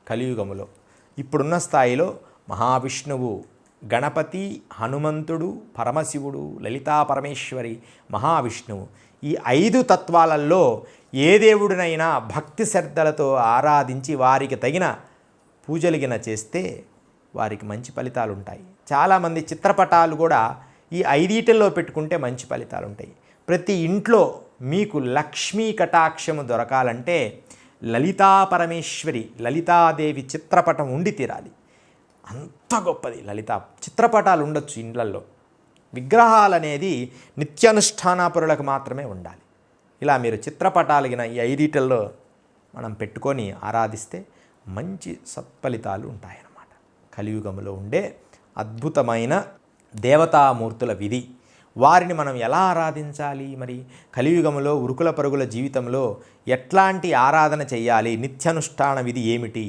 కలియుగములో. ఇప్పుడున్న స్థాయిలో మహావిష్ణువు, గణపతి, హనుమంతుడు, పరమశివుడు, లలితా పరమేశ్వరి, మహావిష్ణువు, ఈ 5 తత్వాలలో ఏ దేవుడినైనా భక్తి శ్రద్ధలతో ఆరాధించి వారికి తగిన పూజలిగిన చేస్తే వారికి మంచి ఫలితాలు ఉంటాయి. చాలామంది చిత్రపటాలు కూడా ఈ 5 పెట్టుకుంటే మంచి ఫలితాలు ఉంటాయి. ప్రతి ఇంట్లో మీకు లక్ష్మీ కటాక్షము దొరకాలంటే లలితా పరమేశ్వరి, లలితాదేవి చిత్రపటం ఉండి తీరాలి. అంత గొప్పది లలిత. చిత్రపటాలు ఉండొచ్చు ఇండ్లల్లో, విగ్రహాలు అనేది నిత్యానుష్ఠానపరులకు మాత్రమే ఉండాలి. ఇలా మీరు చిత్రపటాలిగిన ఈ 5 మనం పెట్టుకొని ఆరాధిస్తే మంచి సత్ఫలితాలు ఉంటాయన్నమాట. కలియుగంలో ఉండే అద్భుతమైన దేవతామూర్తుల విధి, వారిని మనం ఎలా ఆరాధించాలి? మరి కలియుగంలో ఉరుకుల పరుగుల జీవితంలో ఎట్లాంటి ఆరాధన చేయాలి? నిత్యానుష్ఠాన విధి ఏమిటి?